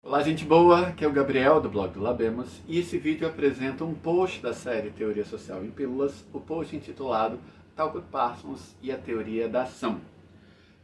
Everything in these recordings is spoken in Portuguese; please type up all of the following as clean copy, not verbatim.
Olá, gente boa, aqui é o Gabriel do blog do Labemos e esse vídeo apresenta um post da série Teoria Social em Pílulas, o post intitulado Talcott Parsons e a Teoria da Ação.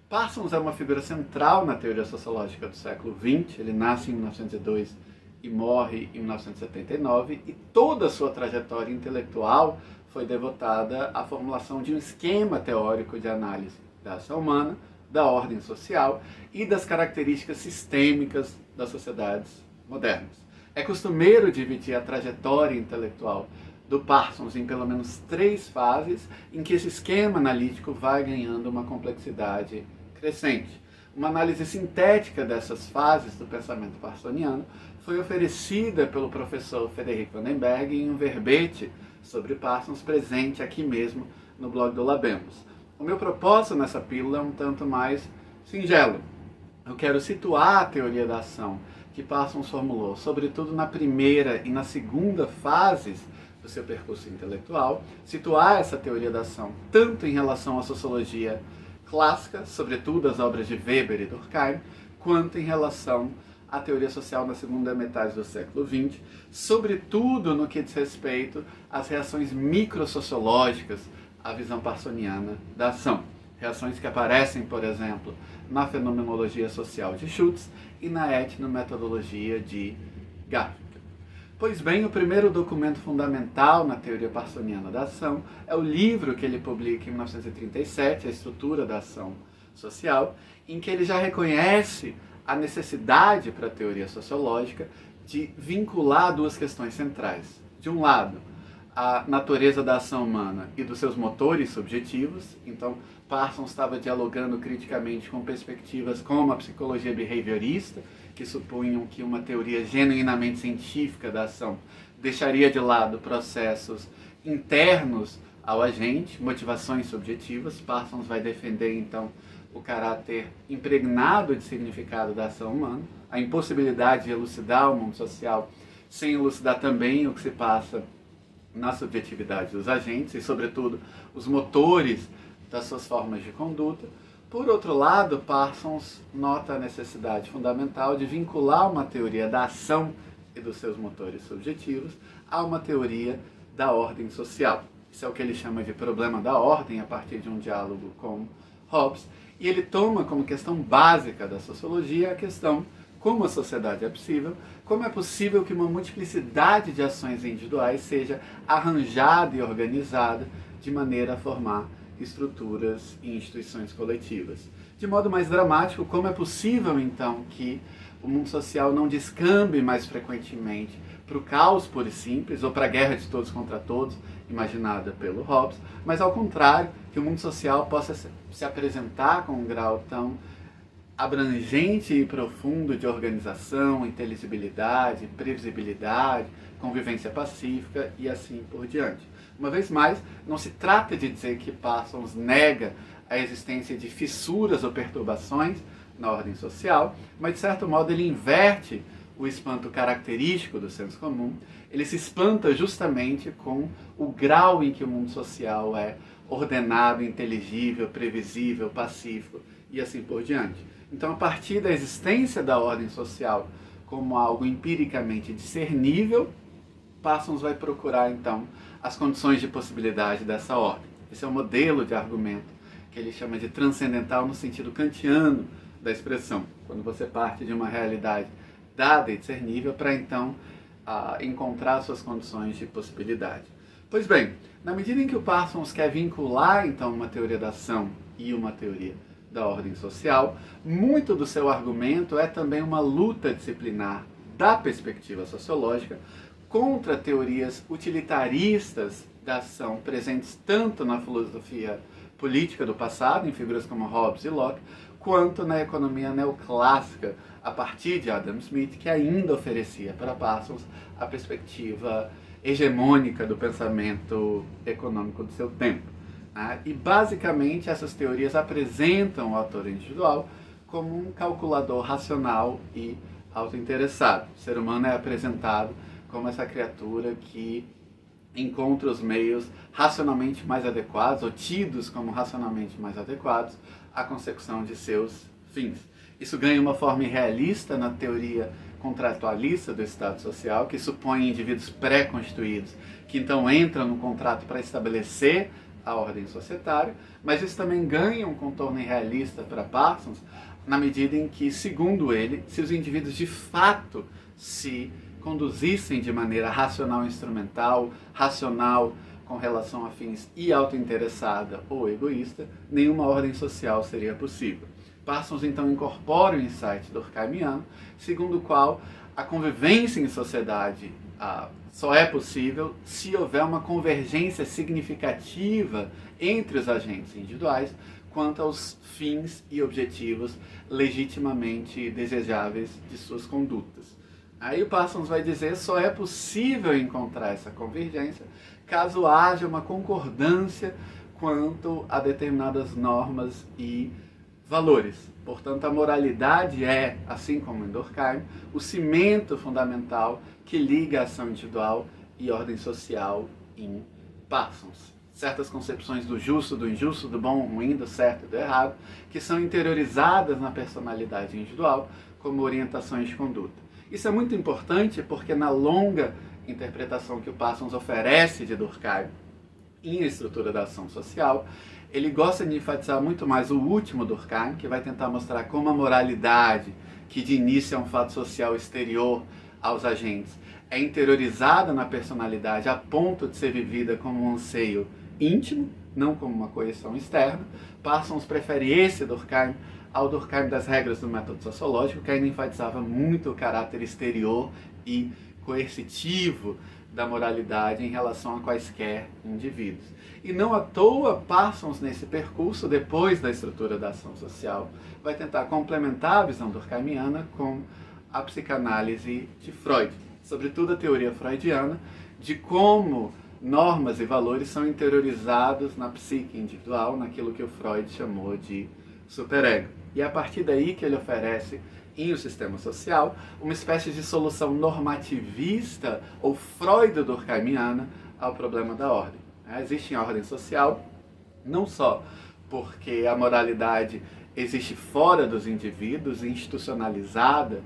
Parsons é uma figura central na teoria sociológica do século XX, ele nasce em 1902 e morre em 1979 e toda a sua trajetória intelectual foi devotada à formulação de um esquema teórico de análise da ação humana, da ordem social e das características sistêmicas das sociedades modernas. É costumeiro dividir a trajetória intelectual do Parsons em pelo menos 3 fases, em que esse esquema analítico vai ganhando uma complexidade crescente. Uma análise sintética dessas fases do pensamento parsoniano foi oferecida pelo professor Frederic Vandenberg em um verbete sobre Parsons presente aqui mesmo no blog do Labemos. O meu propósito nessa pílula é um tanto mais singelo. Eu quero situar a teoria da ação que Parsons formulou, sobretudo na primeira e na segunda fases do seu percurso intelectual, situar essa teoria da ação tanto em relação à sociologia clássica, sobretudo as obras de Weber e Durkheim, quanto em relação à teoria social na segunda metade do século XX, sobretudo no que diz respeito às reações microsociológicas à visão parsoniana da ação. Reações que aparecem, por exemplo, na fenomenologia social de Schutz e na etnometodologia de Garfinkel. Pois bem, o primeiro documento fundamental na teoria parsoniana da ação é o livro que ele publica em 1937, A Estrutura da Ação Social, em que ele já reconhece a necessidade para a teoria sociológica de vincular duas questões centrais. De um lado, a natureza da ação humana e dos seus motores subjetivos. Então, Parsons estava dialogando criticamente com perspectivas como a psicologia behaviorista, que supunham que uma teoria genuinamente científica da ação deixaria de lado processos internos ao agente, motivações subjetivas. Parsons vai defender, então, o caráter impregnado de significado da ação humana, a impossibilidade de elucidar o mundo social sem elucidar também o que se passa na subjetividade dos agentes e, sobretudo, os motores das suas formas de conduta. Por outro lado, Parsons nota a necessidade fundamental de vincular uma teoria da ação e dos seus motores subjetivos a uma teoria da ordem social. Isso é o que ele chama de problema da ordem, a partir de um diálogo com Hobbes, e ele toma como questão básica da sociologia a questão como a sociedade é possível, como é possível que uma multiplicidade de ações individuais seja arranjada e organizada de maneira a formar estruturas e instituições coletivas. De modo mais dramático, como é possível, então, que o mundo social não descambe mais frequentemente para o caos puro e simples, ou para a guerra de todos contra todos, imaginada pelo Hobbes, mas, ao contrário, que o mundo social possa se apresentar com um grau tão abrangente e profundo de organização, inteligibilidade, previsibilidade, convivência pacífica e assim por diante. Uma vez mais, não se trata de dizer que Parsons nega a existência de fissuras ou perturbações na ordem social, mas de certo modo ele inverte o espanto característico do senso comum. Ele se espanta justamente com o grau em que o mundo social é ordenado, inteligível, previsível, pacífico e assim por diante. Então, a partir da existência da ordem social como algo empiricamente discernível, Parsons vai procurar, então, as condições de possibilidade dessa ordem. Esse é um modelo de argumento que ele chama de transcendental no sentido kantiano da expressão, quando você parte de uma realidade dada e discernível para, então, encontrar suas condições de possibilidade. Pois bem, na medida em que o Parsons quer vincular, então, uma teoria da ação e uma teoria da ordem social, muito do seu argumento é também uma luta disciplinar da perspectiva sociológica contra teorias utilitaristas da ação presentes tanto na filosofia política do passado, em figuras como Hobbes e Locke, quanto na economia neoclássica, a partir de Adam Smith, que ainda oferecia para Parsons a perspectiva hegemônica do pensamento econômico do seu tempo. E basicamente essas teorias apresentam o autor individual como um calculador racional e autointeressado. O ser humano é apresentado como essa criatura que encontra os meios racionalmente mais adequados, ou tidos como racionalmente mais adequados, à consecução de seus fins. Isso ganha uma forma irrealista na teoria contratualista do Estado Social, que supõe indivíduos pré-constituídos, que então entram no contrato para estabelecer a ordem societária, mas isso também ganha um contorno irrealista para Parsons, na medida em que, segundo ele, se os indivíduos de fato se conduzissem de maneira racional instrumental, racional com relação a fins e autointeressada ou egoísta, nenhuma ordem social seria possível. Parsons então incorpora o insight durkheimiano, segundo o qual a convivência em sociedade só é possível se houver uma convergência significativa entre os agentes individuais quanto aos fins e objetivos legitimamente desejáveis de suas condutas. Aí o Parsons vai dizer que só é possível encontrar essa convergência caso haja uma concordância quanto a determinadas normas e valores. Portanto, a moralidade é, assim como em Durkheim, o cimento fundamental que liga a ação individual e ordem social em Parsons. Certas concepções do justo, do injusto, do bom, do ruim, do certo e do errado, que são interiorizadas na personalidade individual como orientações de conduta. Isso é muito importante porque na longa interpretação que o Parsons oferece de Durkheim em A Estrutura da Ação Social, ele gosta de enfatizar muito mais o último Durkheim, que vai tentar mostrar como a moralidade, que de início é um fato social exterior aos agentes, é interiorizada na personalidade a ponto de ser vivida como um anseio íntimo, não como uma coerção externa. Parsons prefere esse Durkheim ao Durkheim das regras do método sociológico, que ainda enfatizava muito o caráter exterior e coercitivo da moralidade em relação a quaisquer indivíduos. E não à toa, Parsons, nesse percurso, depois da estrutura da ação social, vai tentar complementar a visão durkheimiana com a psicanálise de Freud, sobretudo a teoria freudiana, de como normas e valores são interiorizados na psique individual, naquilo que o Freud chamou de superego. E é a partir daí que ele oferece, em O Sistema Social, uma espécie de solução normativista ou freudo-durkheimiana ao problema da ordem. Existe a ordem social, não só porque a moralidade existe fora dos indivíduos, institucionalizada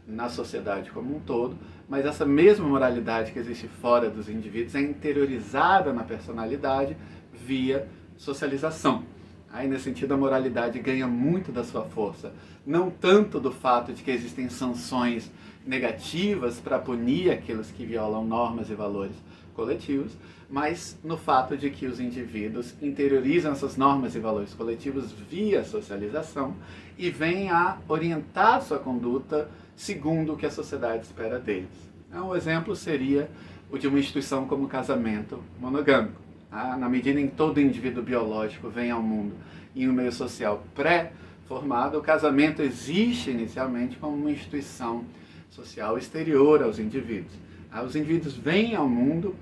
na sociedade como um todo, mas essa mesma moralidade que existe fora dos indivíduos é interiorizada na personalidade via socialização. Aí, nesse sentido, a moralidade ganha muito da sua força, não tanto do fato de que existem sanções negativas para punir aqueles que violam normas e valores coletivos, mas no fato de que os indivíduos interiorizam essas normas e valores coletivos via socialização e vêm a orientar sua conduta segundo o que a sociedade espera deles. Um exemplo seria o de uma instituição como o casamento monogâmico. Na medida em que todo indivíduo biológico vem ao mundo em um meio social pré-formado, o casamento existe inicialmente como uma instituição social exterior aos indivíduos. Os indivíduos vêm ao mundo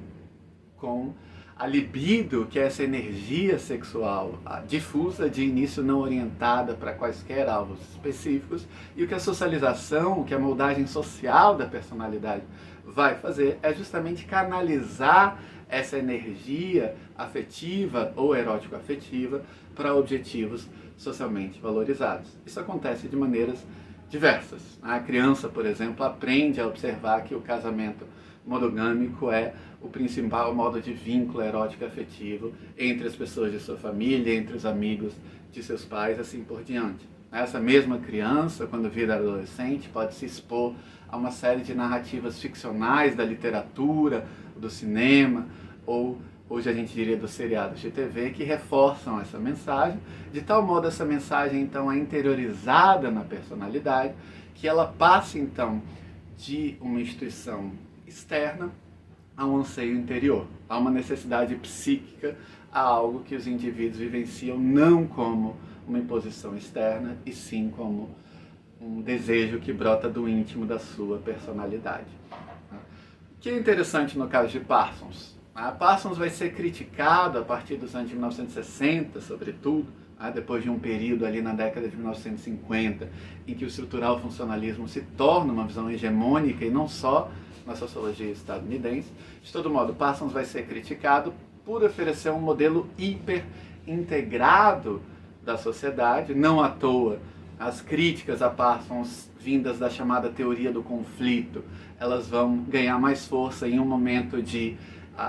com a libido, que é essa energia sexual difusa, de início não orientada para quaisquer alvos específicos, e o que a socialização, o que a moldagem social da personalidade vai fazer é justamente canalizar essa energia afetiva ou erótico-afetiva para objetivos socialmente valorizados. Isso acontece de maneiras diversas. A criança, por exemplo, aprende a observar que o casamento monogâmico é o principal modo de vínculo erótico-afetivo entre as pessoas de sua família, entre os amigos de seus pais, assim por diante. Essa mesma criança, quando vira adolescente, pode se expor a uma série de narrativas ficcionais da literatura, do cinema, ou hoje a gente diria dos seriados de TV, que reforçam essa mensagem, de tal modo essa mensagem então é interiorizada na personalidade, que ela passa então de uma instituição externa a um anseio interior, a uma necessidade psíquica, a algo que os indivíduos vivenciam não como uma imposição externa, e sim como um desejo que brota do íntimo da sua personalidade. O que é interessante no caso de Parsons? Parsons vai ser criticado a partir dos anos de 1960, sobretudo, depois de um período ali na década de 1950, em que o estrutural funcionalismo se torna uma visão hegemônica, e não só na sociologia estadunidense. De todo modo, Parsons vai ser criticado por oferecer um modelo hiper integrado da sociedade. Não à toa, as críticas a Parsons vindas da chamada teoria do conflito, elas vão ganhar mais força em um momento de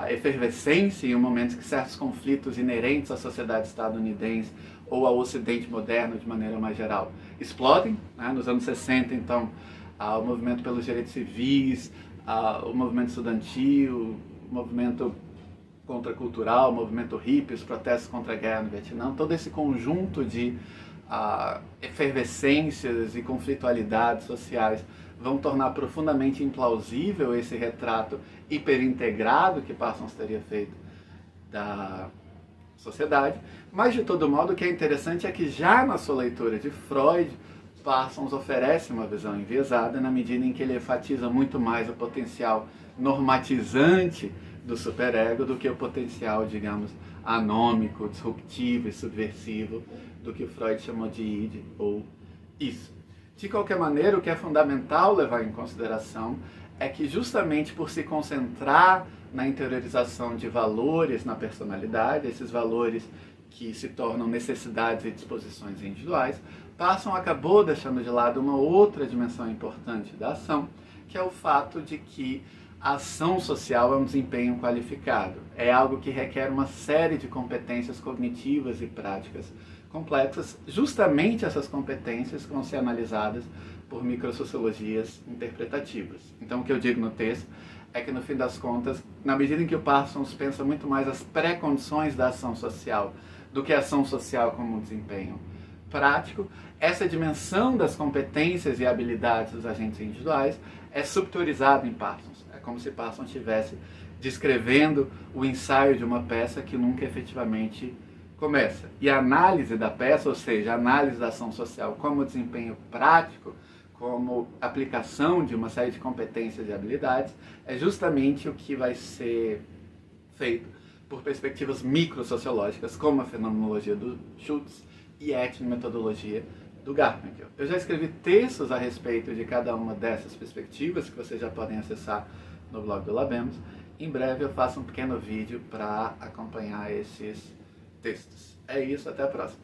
efervescência, em um momento que certos conflitos inerentes à sociedade estadunidense ou ao Ocidente moderno de maneira mais geral explodem, né? Nos anos 60, então, o movimento pelos direitos civis, o movimento estudantil, o movimento contracultural, o movimento hippie, os protestos contra a guerra no Vietnã, todo esse conjunto de efervescências e conflitualidades sociais vão tornar profundamente implausível esse retrato hiperintegrado que Parsons teria feito da sociedade. Mas, de todo modo, o que é interessante é que já na sua leitura de Freud, Parsons oferece uma visão enviesada na medida em que ele enfatiza muito mais o potencial normatizante do superego do que o potencial, digamos, anômico, disruptivo e subversivo do que Freud chamou de id ou isso. De qualquer maneira, o que é fundamental levar em consideração é que justamente por se concentrar na interiorização de valores na personalidade, esses valores que se tornam necessidades e disposições individuais, Parsons acabou deixando de lado uma outra dimensão importante da ação, que é o fato de que a ação social é um desempenho qualificado. É algo que requer uma série de competências cognitivas e práticas complexas. Justamente essas competências vão ser analisadas por microsociologias interpretativas. Então, o que eu digo no texto é que, no fim das contas, na medida em que o Parsons pensa muito mais as pré-condições da ação social do que a ação social como um desempenho prático, essa dimensão das competências e habilidades dos agentes individuais é subtorizada em Parsons. É como se Parsons estivesse descrevendo o ensaio de uma peça que nunca efetivamente começa. E a análise da peça, ou seja, a análise da ação social como desempenho prático, como aplicação de uma série de competências e habilidades, é justamente o que vai ser feito por perspectivas microsociológicas, como a fenomenologia do Schultz e a etnometodologia do Garfinkel. Eu já escrevi textos a respeito de cada uma dessas perspectivas, que vocês já podem acessar no blog do Labemos. Em breve eu faço um pequeno vídeo para acompanhar esses textos. É isso, até a próxima.